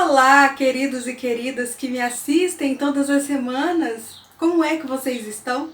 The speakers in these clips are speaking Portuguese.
Olá, queridos e queridas que me assistem todas as semanas. Como é que vocês estão?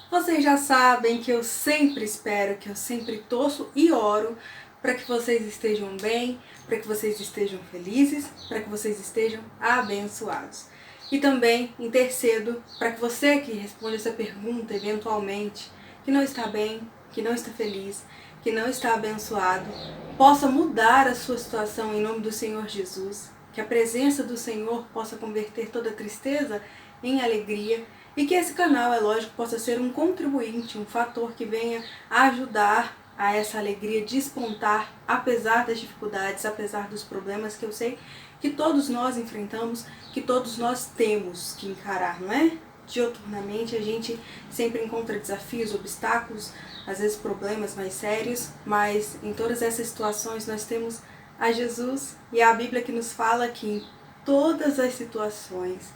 Vocês já sabem que eu sempre espero, que eu sempre torço e oro para que vocês estejam bem, para que vocês estejam felizes, para que vocês estejam abençoados. E também intercedo para que você que responde essa pergunta eventualmente, que não está bem, que não está feliz, que não está abençoado, possa mudar a sua situação em nome do Senhor Jesus, que a presença do Senhor possa converter toda tristeza em alegria e que esse canal, é lógico, possa ser um contribuinte, um fator que venha ajudar a essa alegria despontar, apesar das dificuldades, apesar dos problemas que eu sei que todos nós enfrentamos, que todos nós temos que encarar, não é? Dioturnamente a gente sempre encontra desafios, obstáculos, às vezes problemas mais sérios, mas em todas essas situações nós temos a Jesus e a Bíblia que nos fala que em todas as situações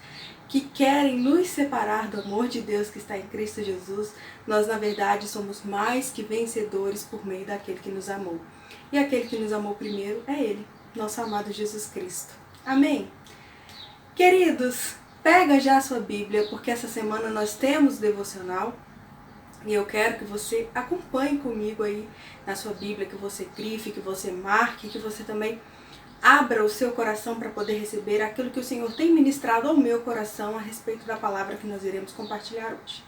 que querem nos separar do amor de Deus que está em Cristo Jesus, nós na verdade somos mais que vencedores por meio daquele que nos amou. E aquele que nos amou primeiro é Ele, nosso amado Jesus Cristo. Amém? Queridos, pega já a sua Bíblia, porque essa semana nós temos devocional e eu quero que você acompanhe comigo aí na sua Bíblia, que você grife, que você marque, que você também abra o seu coração para poder receber aquilo que o Senhor tem ministrado ao meu coração a respeito da palavra que nós iremos compartilhar hoje.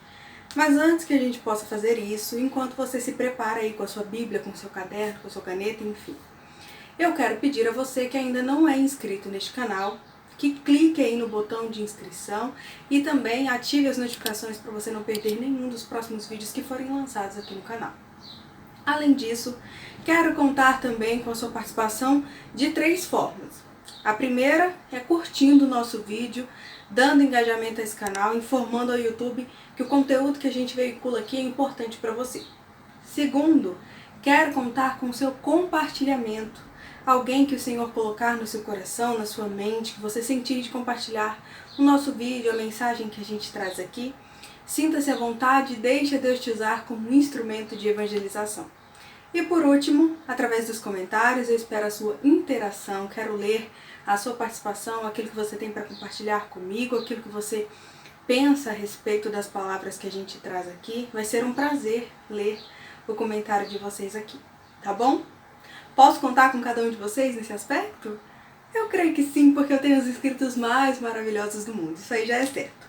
Mas antes que a gente possa fazer isso, enquanto você se prepara aí com a sua Bíblia, com o seu caderno, com a sua caneta, enfim, eu quero pedir a você que ainda não é inscrito neste canal, que clique aí no botão de inscrição e também ative as notificações para você não perder nenhum dos próximos vídeos que forem lançados aqui no canal. Além disso, quero contar também com a sua participação de 3 formas. A primeira é curtindo o nosso vídeo, dando engajamento a esse canal, informando ao YouTube que o conteúdo que a gente veicula aqui é importante para você. Segundo, quero contar com o seu compartilhamento. Alguém que o Senhor colocar no seu coração, na sua mente, que você sentir de compartilhar o nosso vídeo, a mensagem que a gente traz aqui. Sinta-se à vontade e deixe Deus te usar como um instrumento de evangelização. E por último, através dos comentários, eu espero a sua interação, quero ler a sua participação, aquilo que você tem para compartilhar comigo, aquilo que você pensa a respeito das palavras que a gente traz aqui. Vai ser um prazer ler o comentário de vocês aqui, tá bom? Posso contar com cada um de vocês nesse aspecto? Eu creio que sim, porque eu tenho os inscritos mais maravilhosos do mundo, isso aí já é certo.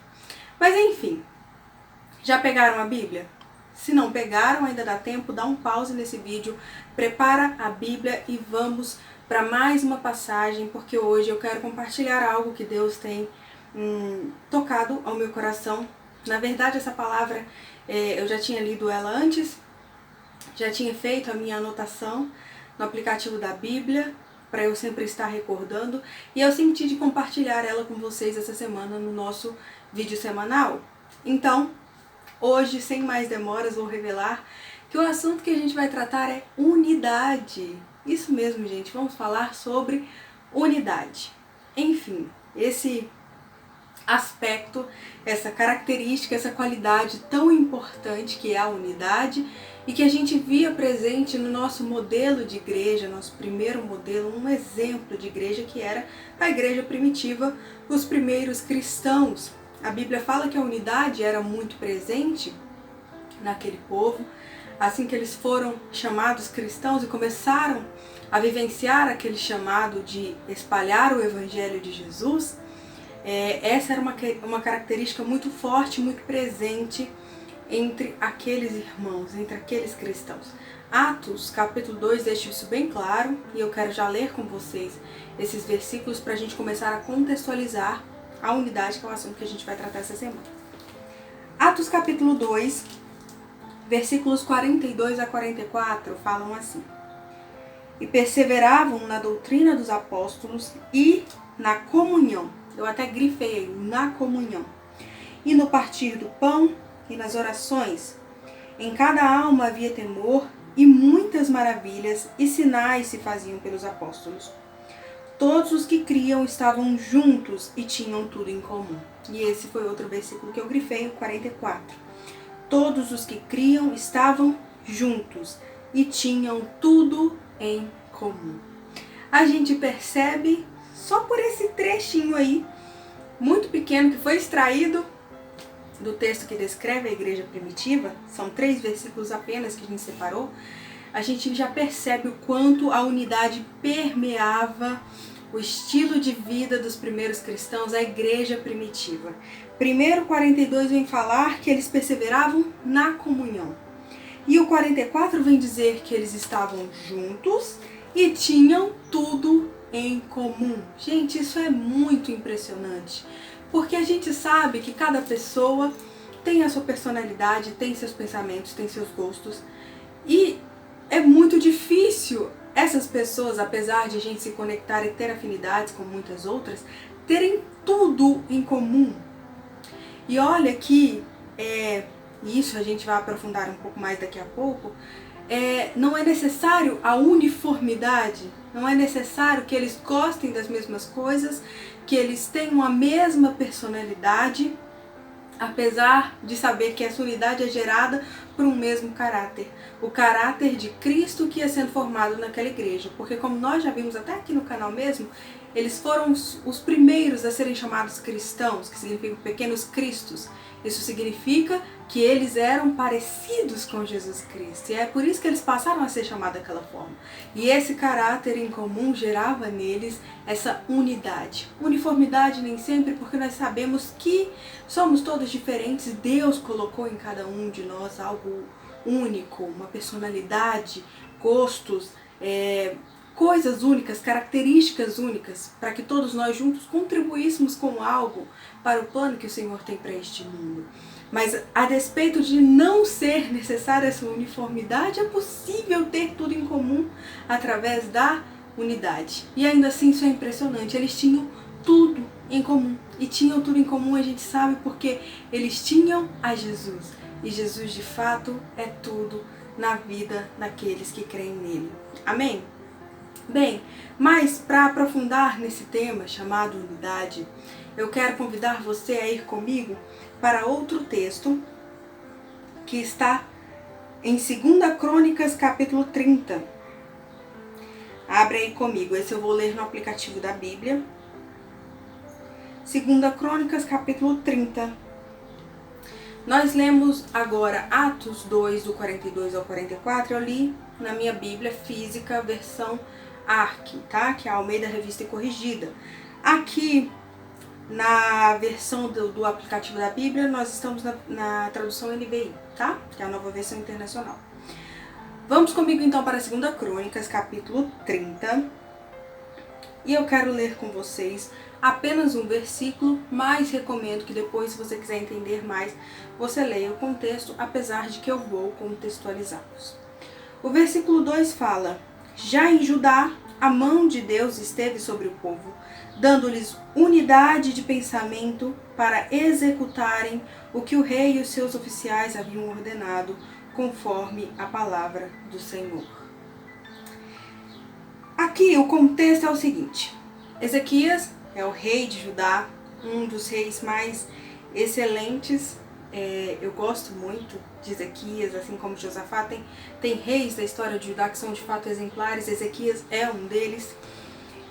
Mas enfim, já pegaram a Bíblia? Se não pegaram, ainda dá tempo, dá um pause nesse vídeo, prepara a Bíblia e vamos para mais uma passagem, porque hoje eu quero compartilhar algo que Deus tem tocado ao meu coração. Na verdade, essa palavra, eu já tinha lido ela antes, já tinha feito a minha anotação no aplicativo da Bíblia, para eu sempre estar recordando, e eu senti de compartilhar ela com vocês essa semana no nosso vídeo semanal. Então, hoje, sem mais demoras, vou revelar que o assunto que a gente vai tratar é unidade. Isso mesmo, gente, vamos falar sobre unidade. Enfim, esse aspecto, essa característica, essa qualidade tão importante que é a unidade e que a gente via presente no nosso modelo de igreja, nosso primeiro modelo, um exemplo de igreja que era a igreja primitiva, os primeiros cristãos. A Bíblia fala que a unidade era muito presente naquele povo, assim que eles foram chamados cristãos e começaram a vivenciar aquele chamado de espalhar o Evangelho de Jesus. Essa era uma característica muito forte, muito presente entre aqueles irmãos, entre aqueles cristãos. Atos, capítulo 2, deixa isso bem claro, e eu quero já ler com vocês esses versículos para a gente começar a contextualizar a unidade, que é o assunto que a gente vai tratar essa semana. Atos, capítulo 2, versículos 42 a 44, falam assim: E perseveravam na doutrina dos apóstolos e na comunhão. Eu até grifei na comunhão. E no partir do pão e nas orações. Em cada alma havia temor e muitas maravilhas e sinais se faziam pelos apóstolos. Todos os que criam estavam juntos e tinham tudo em comum. E esse foi outro versículo que eu grifei, o 44. Todos os que criam estavam juntos e tinham tudo em comum. A gente percebe só por esse trechinho aí, muito pequeno, que foi extraído do texto que descreve a igreja primitiva, são 3 versículos apenas que a gente separou, a gente já percebe o quanto a unidade permeava o estilo de vida dos primeiros cristãos, a igreja primitiva. Primeiro 42 vem falar que eles perseveravam na comunhão. E o 44 vem dizer que eles estavam juntos e tinham tudo em comum. Gente, isso é muito impressionante, porque a gente sabe que cada pessoa tem a sua personalidade, tem seus pensamentos, tem seus gostos, e é muito difícil essas pessoas, apesar de a gente se conectar e ter afinidades com muitas outras, terem tudo em comum. E olha que, isso a gente vai aprofundar um pouco mais daqui a pouco, não é necessário a uniformidade, não é necessário que eles gostem das mesmas coisas, que eles tenham a mesma personalidade, apesar de saber que essa unidade é gerada por um mesmo caráter, o caráter de Cristo que ia sendo formado naquela igreja, porque como nós já vimos até aqui no canal mesmo, eles foram os primeiros a serem chamados cristãos, que significa pequenos cristos. Isso significa que eles eram parecidos com Jesus Cristo, e é por isso que eles passaram a ser chamados daquela forma. E esse caráter em comum gerava neles essa unidade. Uniformidade nem sempre, porque nós sabemos que somos todos diferentes, Deus colocou em cada um de nós algo único, uma personalidade, gostos, coisas únicas, características únicas, para que todos nós juntos contribuíssemos com algo para o plano que o Senhor tem para este mundo. Mas a despeito de não ser necessária essa uniformidade, é possível ter tudo em comum através da unidade. E ainda assim isso é impressionante, eles tinham tudo em comum. E tinham tudo em comum, a gente sabe, porque eles tinham a Jesus. E Jesus de fato é tudo na vida daqueles que creem nele. Amém? Bem, mas para aprofundar nesse tema chamado unidade, eu quero convidar você a ir comigo para outro texto que está em 2 Crônicas, capítulo 30. Abre aí comigo, esse eu vou ler no aplicativo da Bíblia. 2 Crônicas, capítulo 30. Nós lemos agora Atos 2, do 42 ao 44, eu li na minha Bíblia física, versão ARC, tá? Que é a Almeida Revista e Corrigida. Aqui, na versão do aplicativo da Bíblia, nós estamos na tradução NVI, tá? Que é a nova versão internacional. Vamos comigo então para 2 Crônicas, capítulo 30. E eu quero ler com vocês apenas um versículo, mas recomendo que depois, se você quiser entender mais, você leia o contexto, apesar de que eu vou contextualizá-los. O versículo 2 fala: já em Judá, a mão de Deus esteve sobre o povo, dando-lhes unidade de pensamento para executarem o que o rei e os seus oficiais haviam ordenado, conforme a palavra do Senhor. Aqui o contexto é o seguinte: Ezequias é o rei de Judá, um dos reis mais excelentes. Eu gosto muito de Ezequias, assim como Josafá. Tem reis da história de Judá que são de fato exemplares. Ezequias é um deles.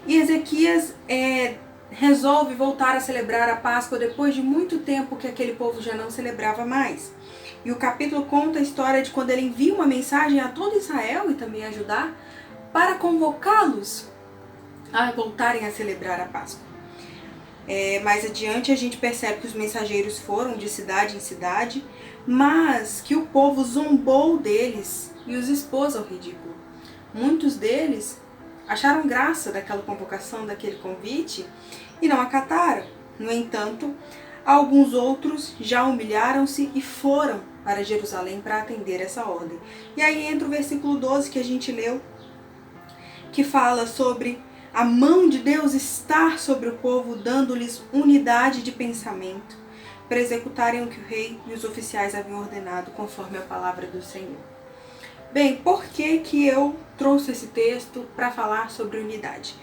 E Ezequias resolve voltar a celebrar a Páscoa depois de muito tempo que aquele povo já não celebrava mais. E o capítulo conta a história de quando ele envia uma mensagem a todo Israel e também a Judá para convocá-los a voltarem a celebrar a Páscoa. Mais adiante a gente percebe que os mensageiros foram de cidade em cidade, mas que o povo zombou deles e os expôs ao ridículo. Muitos deles acharam graça daquela convocação, daquele convite, e não acataram. No entanto, alguns outros já humilharam-se e foram para Jerusalém para atender essa ordem. E aí entra o versículo 12 que a gente leu, que fala sobre a mão de Deus estar sobre o povo, dando-lhes unidade de pensamento, para executarem o que o rei e os oficiais haviam ordenado, conforme a palavra do Senhor. Bem, por que eu trouxe esse texto para falar sobre unidade?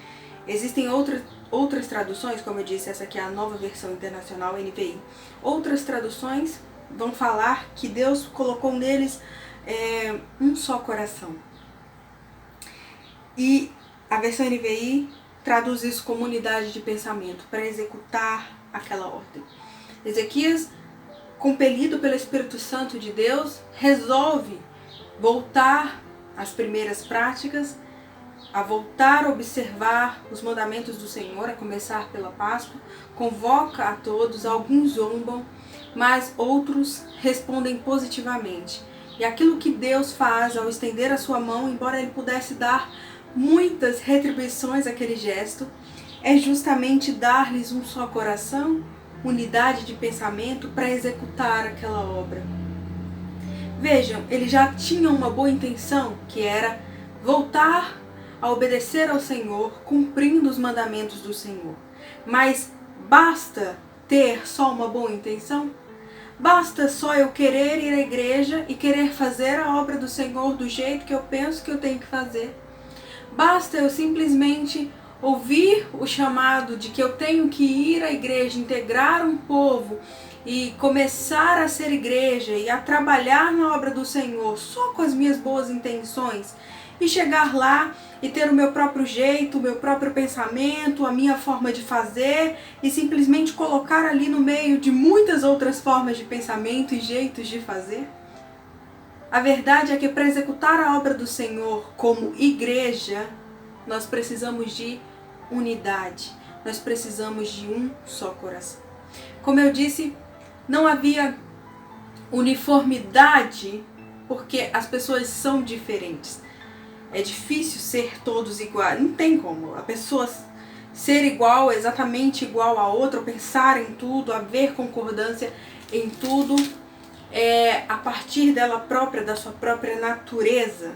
Existem outras traduções, como eu disse, essa aqui é a nova versão internacional, NVI. Outras traduções vão falar que Deus colocou neles um só coração. E a versão NVI traduz isso como unidade de pensamento, para executar aquela ordem. Ezequias, compelido pelo Espírito Santo de Deus, resolve voltar às primeiras práticas, a voltar a observar os mandamentos do Senhor, a começar pela Páscoa, convoca a todos, alguns zombam, mas outros respondem positivamente. E aquilo que Deus faz ao estender a sua mão, embora ele pudesse dar muitas retribuições àquele gesto, é justamente dar-lhes um só coração, unidade de pensamento para executar aquela obra. Vejam, eles já tinham uma boa intenção, que era voltar a obedecer ao Senhor, cumprindo os mandamentos do Senhor. Mas basta ter só uma boa intenção? Basta só eu querer ir à igreja e querer fazer a obra do Senhor do jeito que eu penso que eu tenho que fazer? Basta eu simplesmente ouvir o chamado de que eu tenho que ir à igreja, integrar um povo e começar a ser igreja e a trabalhar na obra do Senhor só com as minhas boas intenções e chegar lá e ter o meu próprio jeito, o meu próprio pensamento, a minha forma de fazer e simplesmente colocar ali no meio de muitas outras formas de pensamento e jeitos de fazer? A verdade é que para executar a obra do Senhor como igreja, nós precisamos de unidade, nós precisamos de um só coração. Como eu disse, não havia uniformidade porque as pessoas são diferentes. É difícil ser todos iguais, não tem como. A pessoa ser igual, exatamente igual a outra, ou pensar em tudo, haver concordância em tudo, a partir dela própria, da sua própria natureza.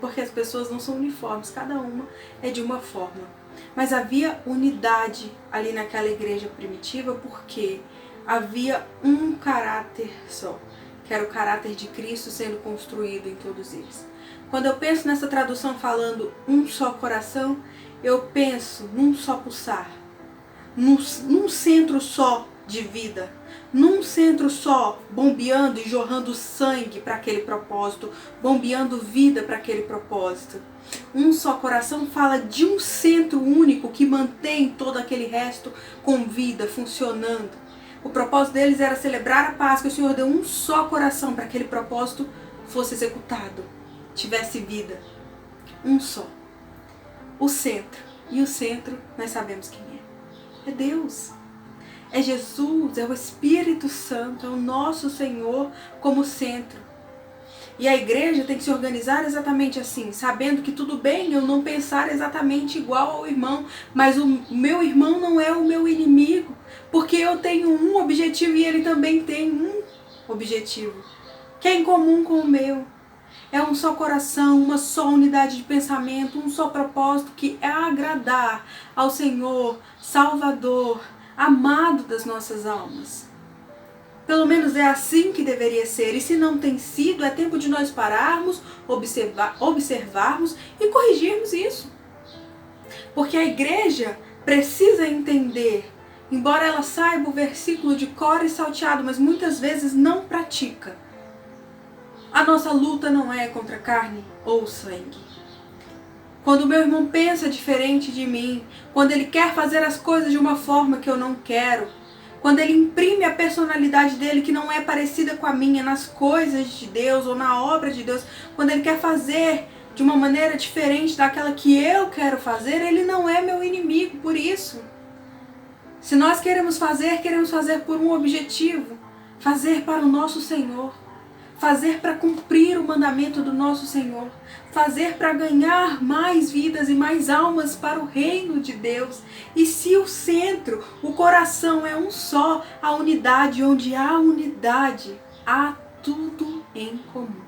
Porque as pessoas não são uniformes, cada uma é de uma forma. Mas havia unidade ali naquela igreja primitiva porque havia um caráter só, que era o caráter de Cristo sendo construído em todos eles. Quando eu penso nessa tradução falando um só coração, eu penso num só pulsar, num centro só de vida, num centro só, bombeando e jorrando sangue para aquele propósito, bombeando vida para aquele propósito. Um só coração fala de um centro único que mantém todo aquele resto com vida, funcionando. O propósito deles era celebrar a Páscoa, e o Senhor deu um só coração para que aquele propósito fosse executado, tivesse vida. Um só. O centro. E o centro, nós sabemos quem é. É Deus. É Jesus, é o Espírito Santo, é o nosso Senhor como centro. E a igreja tem que se organizar exatamente assim, sabendo que tudo bem eu não pensar exatamente igual ao irmão, mas o meu irmão não é o meu inimigo, porque eu tenho um objetivo e ele também tem um objetivo, que é em comum com o meu. É um só coração, uma só unidade de pensamento, um só propósito, que é agradar ao Senhor, Salvador, amado das nossas almas. Pelo menos é assim que deveria ser, e se não tem sido, é tempo de nós pararmos, observarmos e corrigirmos isso. Porque a igreja precisa entender, embora ela saiba o versículo de cor e salteado, mas muitas vezes não pratica. A nossa luta não é contra carne ou sangue. Quando o meu irmão pensa diferente de mim, quando ele quer fazer as coisas de uma forma que eu não quero, quando ele imprime a personalidade dele que não é parecida com a minha nas coisas de Deus ou na obra de Deus, quando ele quer fazer de uma maneira diferente daquela que eu quero fazer, ele não é meu inimigo por isso. Se nós queremos fazer por um objetivo, fazer para o nosso Senhor. Fazer para cumprir o mandamento do nosso Senhor. Fazer para ganhar mais vidas e mais almas para o reino de Deus. E se o centro, o coração é um só, a unidade, onde há unidade, há tudo em comum.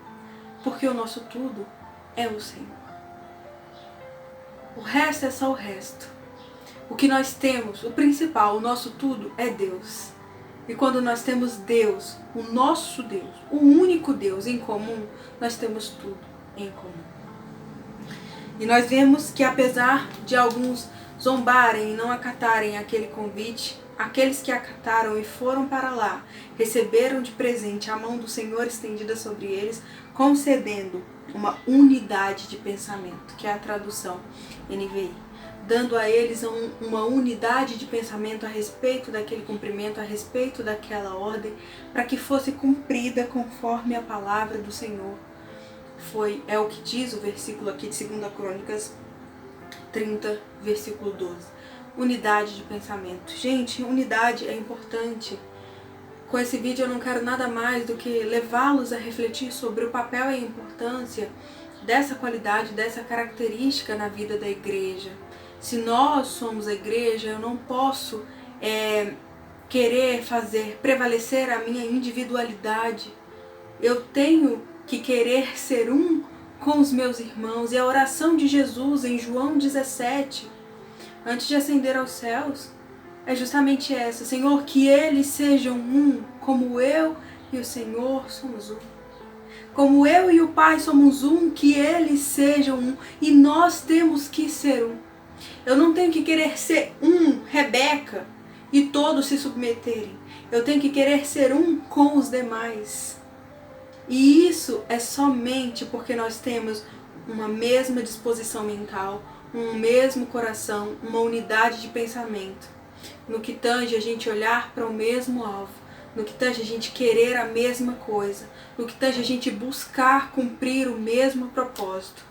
Porque o nosso tudo é o Senhor. O resto é só o resto. O que nós temos, o principal, o nosso tudo é Deus. E quando nós temos Deus, o nosso Deus, o único Deus em comum, nós temos tudo em comum. E nós vemos que apesar de alguns zombarem e não acatarem aquele convite, aqueles que acataram e foram para lá, receberam de presente a mão do Senhor estendida sobre eles, concedendo uma unidade de pensamento, que é a tradução NVI. dando a eles uma unidade de pensamento a respeito daquele cumprimento, a respeito daquela ordem, para que fosse cumprida conforme a palavra do Senhor. É o que diz o versículo aqui de 2 Crônicas 30, versículo 12. Unidade de pensamento. Gente, unidade é importante. Com esse vídeo eu não quero nada mais do que levá-los a refletir sobre o papel e a importância dessa qualidade, dessa característica na vida da igreja. Se nós somos a igreja, eu não posso querer fazer prevalecer a minha individualidade. Eu tenho que querer ser um com os meus irmãos. E a oração de Jesus em João 17, antes de ascender aos céus, é justamente essa: Senhor, que eles sejam um, como eu e o Senhor somos um. Como eu e o Pai somos um, que eles sejam um. E nós temos que ser um. Eu não tenho que querer ser um, Rebeca, e todos se submeterem. Eu tenho que querer ser um com os demais. E isso é somente porque nós temos uma mesma disposição mental, um mesmo coração, uma unidade de pensamento. No que tange a gente olhar para o mesmo alvo, no que tange a gente querer a mesma coisa, no que tange a gente buscar cumprir o mesmo propósito.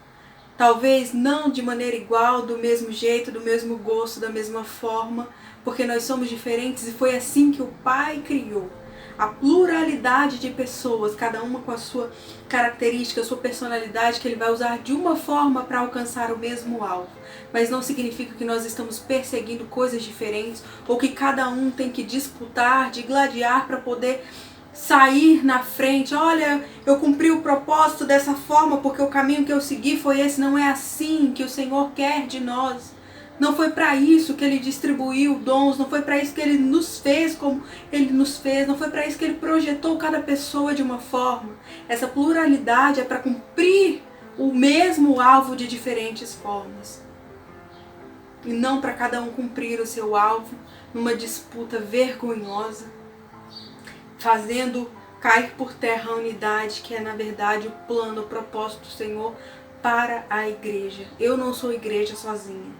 Talvez não de maneira igual, do mesmo jeito, do mesmo gosto, da mesma forma, porque nós somos diferentes e foi assim que o Pai criou. A pluralidade de pessoas, cada uma com a sua característica, a sua personalidade, que Ele vai usar de uma forma para alcançar o mesmo alvo. Mas não significa que nós estamos perseguindo coisas diferentes ou que cada um tem que disputar, de gladiar para poder sair na frente. Olha, eu cumpri o propósito dessa forma porque o caminho que eu segui foi esse. Não é assim que o Senhor quer de nós. Não foi para isso que Ele distribuiu dons, não foi para isso que Ele nos fez como Ele nos fez, não foi para isso que Ele projetou cada pessoa de uma forma. Essa pluralidade é para cumprir o mesmo alvo de diferentes formas. E não para cada um cumprir o seu alvo numa disputa vergonhosa, fazendo cair por terra a unidade, que é na verdade o plano, o propósito do Senhor para a igreja. Eu não sou igreja sozinha.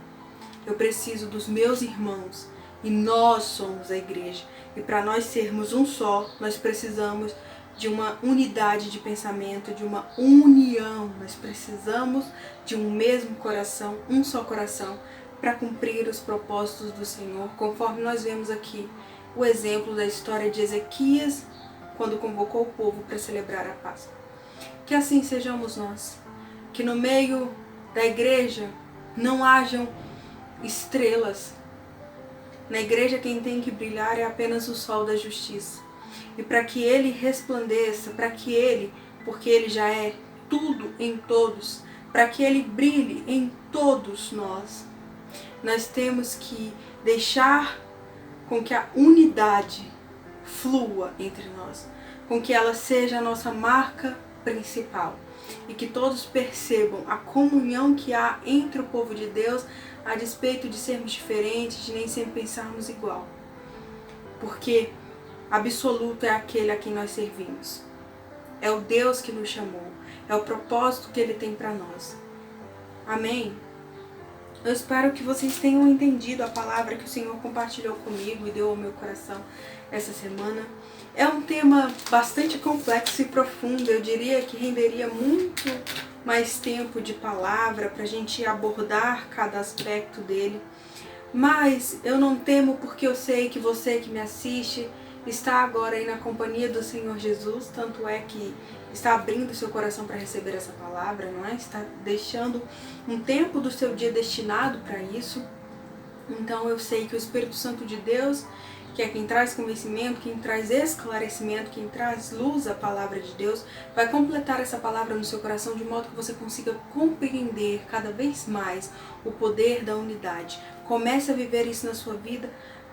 Eu preciso dos meus irmãos e nós somos a igreja. E para nós sermos um só, nós precisamos de uma unidade de pensamento, de uma união. Nós precisamos de um mesmo coração, um só coração, para cumprir os propósitos do Senhor, conforme nós vemos aqui o exemplo da história de Ezequias, quando convocou o povo para celebrar a Páscoa. Que assim sejamos nós. Que no meio da igreja não hajam estrelas. Na igreja quem tem que brilhar é apenas o sol da justiça. E para que ele resplandeça, para que ele, porque ele já é tudo em todos, para que ele brilhe em todos nós, nós temos que deixar com que a unidade flua entre nós, com que ela seja a nossa marca principal e que todos percebam a comunhão que há entre o povo de Deus, a despeito de sermos diferentes, de nem sempre pensarmos igual. Porque absoluto é aquele a quem nós servimos. É o Deus que nos chamou, é o propósito que Ele tem para nós. Amém? Eu espero que vocês tenham entendido a palavra que o Senhor compartilhou comigo e deu ao meu coração essa semana. É um tema bastante complexo e profundo, eu diria que renderia muito mais tempo de palavra para a gente abordar cada aspecto dele. Mas eu não temo porque eu sei que você que me assiste está agora aí na companhia do Senhor Jesus, tanto é que está abrindo seu coração para receber essa palavra, não é? Está deixando um tempo do seu dia destinado para isso. Então eu sei que o Espírito Santo de Deus, que é quem traz convencimento, quem traz esclarecimento, quem traz luz à palavra de Deus, vai completar essa palavra no seu coração de modo que você consiga compreender cada vez mais o poder da unidade. Comece a viver isso na sua vida,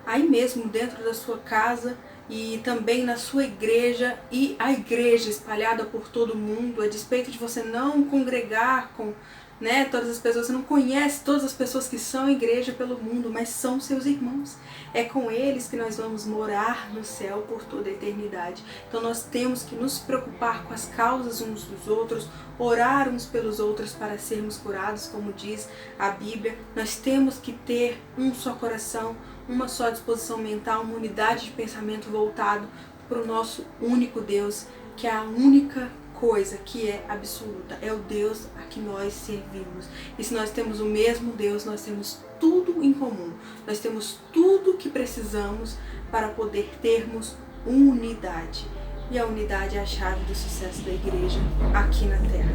aí mesmo dentro da sua casa e também na sua igreja e a igreja espalhada por todo mundo, a despeito de você não congregar com né? Todas as pessoas, você não conhece todas as pessoas que são igreja pelo mundo, mas são seus irmãos. É com eles que nós vamos morar no céu por toda a eternidade. Então nós temos que nos preocupar com as causas uns dos outros, orar uns pelos outros para sermos curados, como diz a Bíblia. Nós temos que ter um só coração, uma só disposição mental, uma unidade de pensamento voltado para o nosso único Deus, que é a única coisa que é absoluta, é o Deus a que nós servimos. E se nós temos o mesmo Deus, nós temos tudo em comum, nós temos tudo que precisamos para poder termos unidade. E a unidade é a chave do sucesso da igreja aqui na Terra.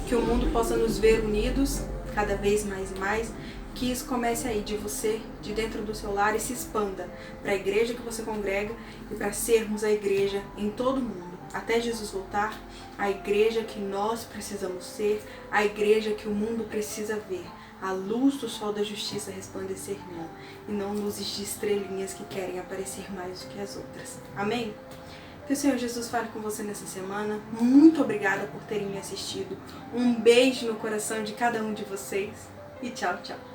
Que o mundo possa nos ver unidos cada vez mais e mais, que isso comece aí de você, de dentro do seu lar, e se expanda para a igreja que você congrega e para sermos a igreja em todo o mundo. Até Jesus voltar, a igreja que nós precisamos ser, a igreja que o mundo precisa ver, a luz do sol da justiça resplandecer nela, e não luzes de estrelinhas que querem aparecer mais do que as outras. Amém? Que o Senhor Jesus fale com você nessa semana. Muito obrigada por terem me assistido. Um beijo no coração de cada um de vocês e tchau, tchau.